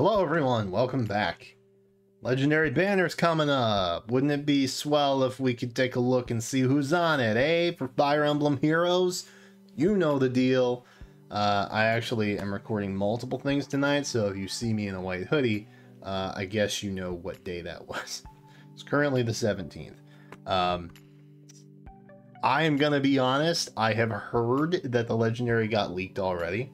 Hello everyone, welcome back. Legendary banners coming up. Wouldn't it be swell if we could take a look and see who's on it, eh? For Fire Emblem Heroes? You know the deal. I actually am recording multiple things tonight, so if you see me in a white hoodie, I guess you know what day that was. It's currently the 17th. I am gonna be honest, I have heard that the Legendary got leaked already.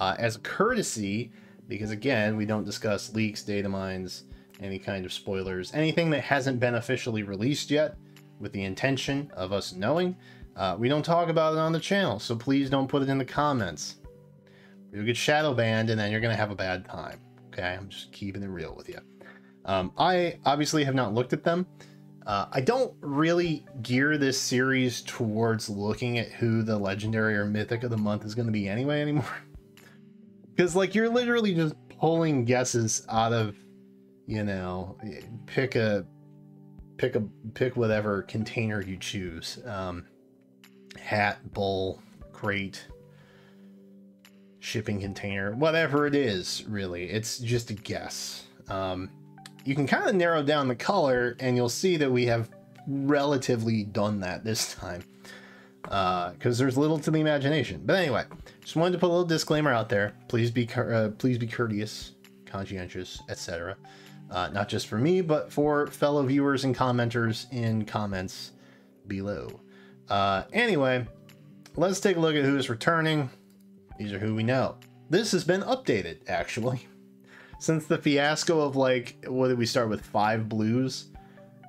As a courtesy, because again, we don't discuss leaks, data mines, any kind of spoilers, anything that hasn't been officially released yet with the intention of us knowing. We don't talk about it on the channel, so please don't put it in the comments. You'll get shadow banned and then you're going to have a bad time. Okay, I'm just keeping it real with you. I obviously have not looked at them. I don't really gear this series towards looking at who the Legendary or Mythic of the month is going to be anymore. Because, like, you're literally just pulling guesses out of, you know, pick whatever container you choose. Hat, bowl, crate, shipping container, whatever it is, really. It's just a guess. You can kind of narrow down the color, and you'll see that we have relatively done that this time. Because there's little to the imagination. But anyway, just wanted to put a little disclaimer out there. Please be courteous, conscientious, etc. Not just for me, but for fellow viewers and commenters in comments below. Anyway, let's take a look at who's returning. These are who we know. This has been updated, actually. Since the fiasco of, like, what did we start with, 5 blues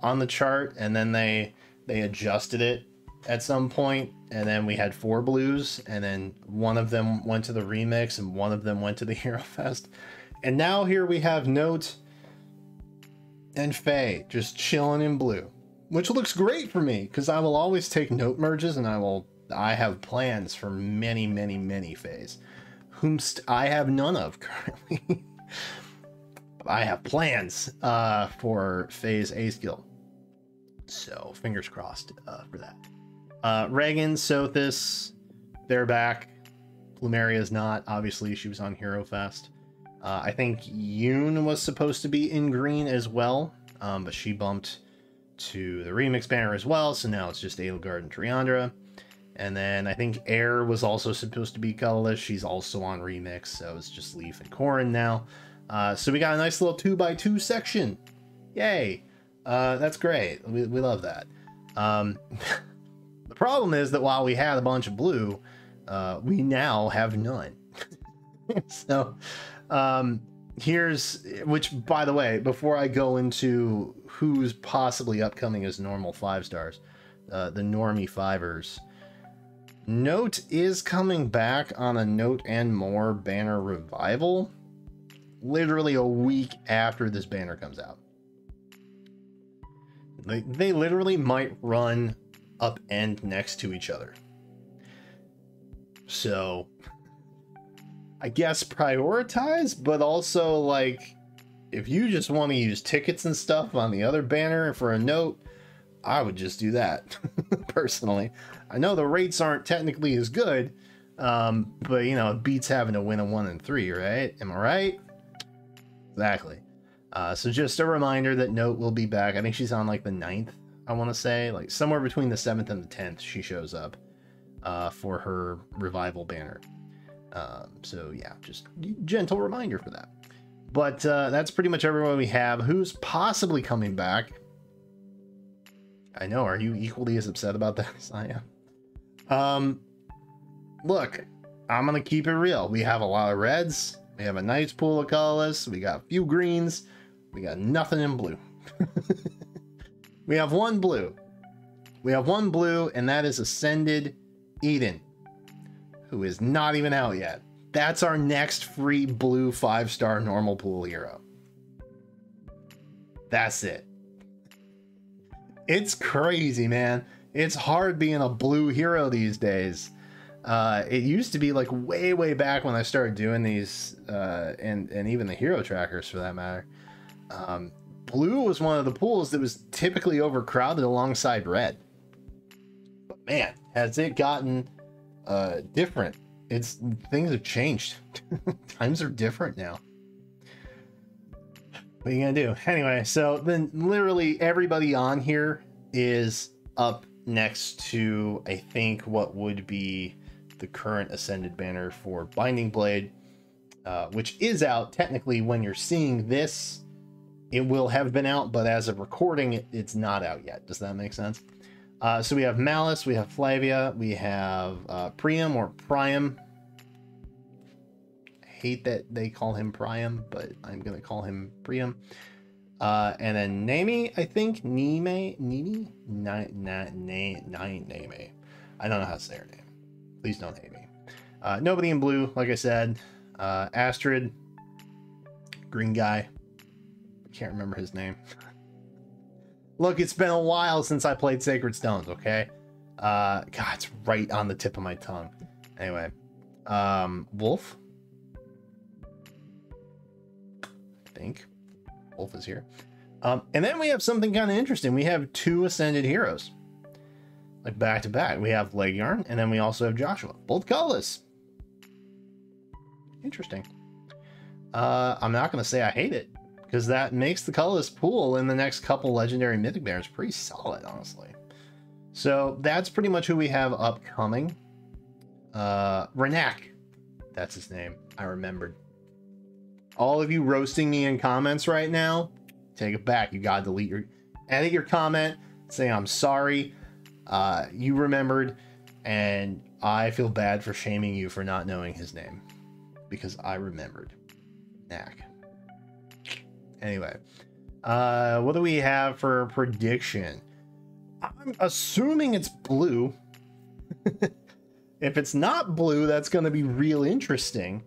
on the chart, and then they adjusted it at some point, and then we had 4 blues, and then one of them went to the remix and one of them went to the Hero Fest, and now here we have Note and Faye just chilling in blue, which looks great for me because I will always take Note merges, and I have plans for many Fays, whomst I have none of currently. But I have plans for Faye's A skill, so fingers crossed for that. Reagan, Sothis, they're back. Plumeria's not. Obviously, she was on Hero Fest. I think Yoon was supposed to be in green as well, but she bumped to the remix banner as well, so now it's just Edelgard and Triandra. And then I think Air was also supposed to be colorless. She's also on remix, so it's just Leaf and Corrin now. So we got a nice little 2x2 section. Yay! That's great. We love that. The problem is that while we had a bunch of blue, we now have none. So which, by the way, before I go into who's possibly upcoming as normal 5 stars, the normie 5ers, Note is coming back on a Note and More banner revival, literally a week after this banner comes out. They literally might run up and next to each other. So I guess prioritize, but also, like, if you just want to use tickets and stuff on the other banner for a Note, I would just do that. Personally, I know the rates aren't technically as good, but you know, it beats having to win a 1 and 3, right? Am I right? Exactly. So just a reminder that Note will be back. I think she's on like the 9th, I want to say, like somewhere between the 7th and the 10th she shows up for her revival banner. So yeah, just gentle reminder for that. But that's pretty much everyone we have. Who's possibly coming back? I know, are you equally as upset about that as I am? Look, I'm gonna keep it real. We have a lot of reds. We have a nice pool of colorless. We got a few greens. We got nothing in blue. We have 1 blue. We have 1 blue, and that is Ascended Eden, who is not even out yet. That's our next free blue 5-star normal pool hero. That's it. It's crazy, man. It's hard being a blue hero these days. It used to be like way back when I started doing these, and even the hero trackers for that matter. Blue was one of the pools that was typically overcrowded alongside red. But man, has it gotten different. Things have changed. Times are different now. What are you gonna do? Anyway, so then literally everybody on here is up next to, I think, what would be the current Ascended banner for Binding Blade, which is out technically when you're seeing this. It will have been out, but as of recording, it's not out yet. Does that make sense? So we have Malice, we have Flavia, we have Priam or Priam. I hate that they call him Priam, but I'm gonna call him Priam. And then Nami, I think. Name. I don't know how to say her name. Please don't hate me. Nobody in blue, like I said. Astrid, green guy. I can't remember his name. Look, it's been a while since I played Sacred Stones, okay? God, it's right on the tip of my tongue. Anyway, Wolf. I think Wolf is here. And then we have something kind of interesting. We have two Ascended heroes, like back to back. We have Leguiarn, and then we also have Joshua, both colorless. Interesting. I'm not going to say I hate it, because that makes the colorless pool in the next couple legendary mythic banners pretty solid, honestly. So that's pretty much who we have upcoming. Renak, that's his name. I remembered. All of you roasting me in comments right now, take it back. You gotta edit your comment, say I'm sorry. You remembered, and I feel bad for shaming you for not knowing his name, because I remembered. Knack. Anyway, what do we have for prediction? I'm assuming it's blue. If it's not blue, that's going to be real interesting.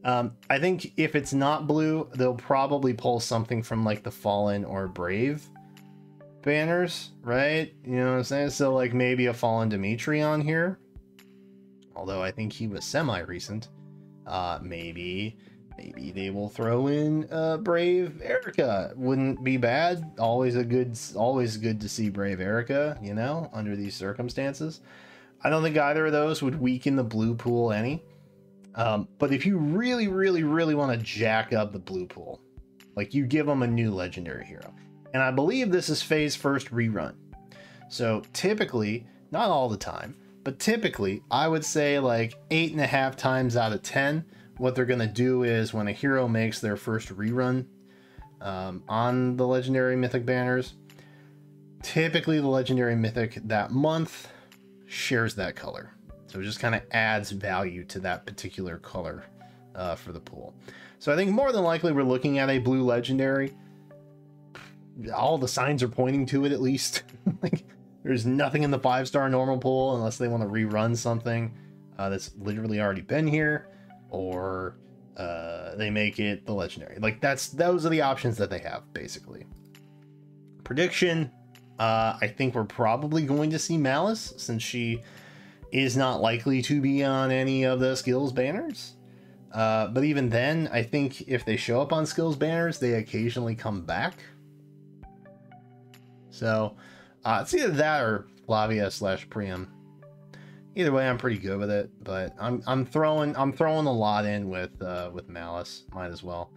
I think if it's not blue, they'll probably pull something from like the Fallen or Brave banners, right? You know what I'm saying? So like maybe a Fallen Dimitri on here. Although I think he was semi-recent. Maybe they will throw in Brave Erica. Wouldn't be bad. Always good to see Brave Erica, you know, under these circumstances. I don't think either of those would weaken the blue pool any. But if you really want to jack up the blue pool, like you give them a new legendary hero. And I believe this is phase first rerun. So typically, not all the time, but typically I would say like 8.5 times out of 10, what they're going to do is when a hero makes their first rerun on the legendary mythic banners, typically the legendary mythic that month shares that color. So it just kind of adds value to that particular color for the pool. So I think more than likely we're looking at a blue legendary. All the signs are pointing to it, at least. Like there's nothing in the 5-star normal pool unless they want to rerun something that's literally already been here, or they make it the legendary. Like those are the options that they have, basically. Prediction, I think we're probably going to see Malice, since she is not likely to be on any of the skills banners. But even then, I think if they show up on skills banners, they occasionally come back. So it's either that or Flavia / Priam. Either way, I'm pretty good with it, but I'm throwing a lot in with Malice. Might as well.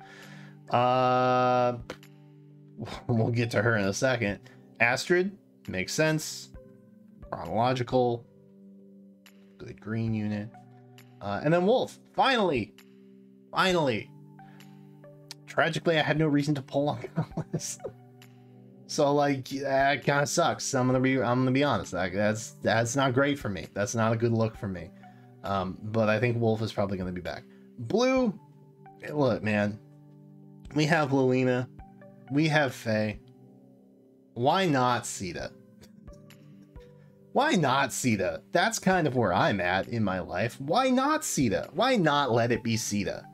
We'll get to her in a second. Astrid makes sense. Chronological. Good green unit. And then Wolf. Finally. Tragically, I had no reason to pull on this. So like, that kind of sucks. I'm gonna be honest. That's not great for me. That's not a good look for me. But I think Wolf is probably gonna be back. Blue. Look, man. We have Lilina. We have Faye. Why not Sita? Why not Sita? That's kind of where I'm at in my life. Why not Sita? Why not let it be Sita?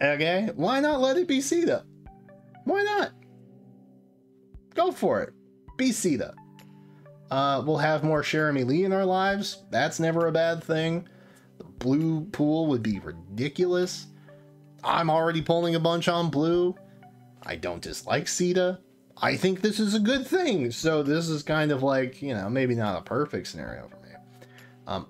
Okay? Why not let it be Sita? Why not? Go for it. Be Sita. We'll have more Jeremy Lee in our lives. That's never a bad thing. The blue pool would be ridiculous. I'm already pulling a bunch on blue. I don't dislike Sita. I think this is a good thing. So this is kind of like, you know, maybe not a perfect scenario for me.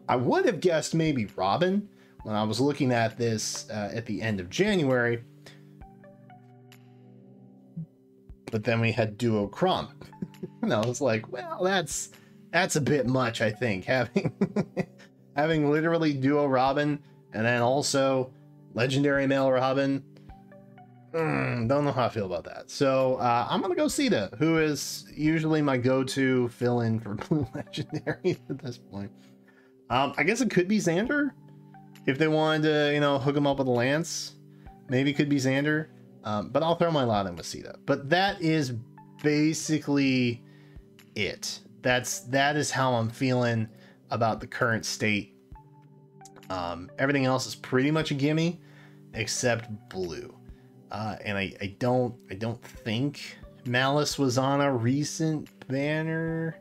I would have guessed maybe Robin when I was looking at this at the end of January. but then we had duochrome. And I was like, well, that's a bit much, I think, having having literally duo Robin and then also legendary male Robin. Don't know how I feel about that. So I'm gonna go Sita, who is usually my go-to fill-in for blue legendary at this point. I guess it could be Xander if they wanted to, you know, hook him up with a lance. Maybe it could be Xander, but I'll throw my lot in with Sita. But that is basically it. That is how I'm feeling about the current state. Everything else is pretty much a gimme except blue. And I don't think Malice was on a recent banner.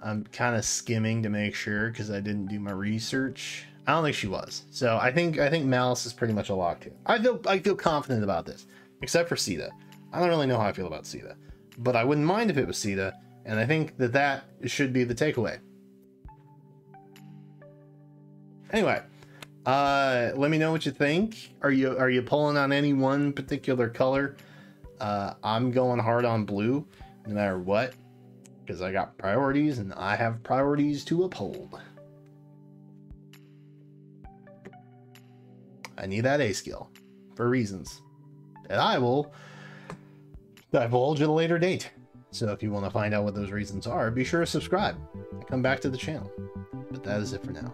I'm kind of skimming to make sure because I didn't do my research. I don't think she was. So I think Malice is pretty much a lock too. I feel confident about this, except for Sita. I don't really know how I feel about Sita, but I wouldn't mind if it was Sita, and I think that should be the takeaway. Anyway, let me know what you think. Are you pulling on any one particular color? I'm going hard on blue, no matter what, because I got priorities and I have priorities to uphold. I need that A skill for reasons that I will divulge at a later date. So if you want to find out what those reasons are, be sure to subscribe and come back to the channel. But that is it for now.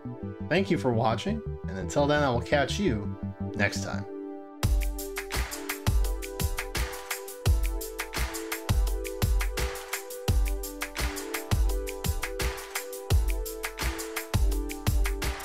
Thank you for watching, and until then, I will catch you next time.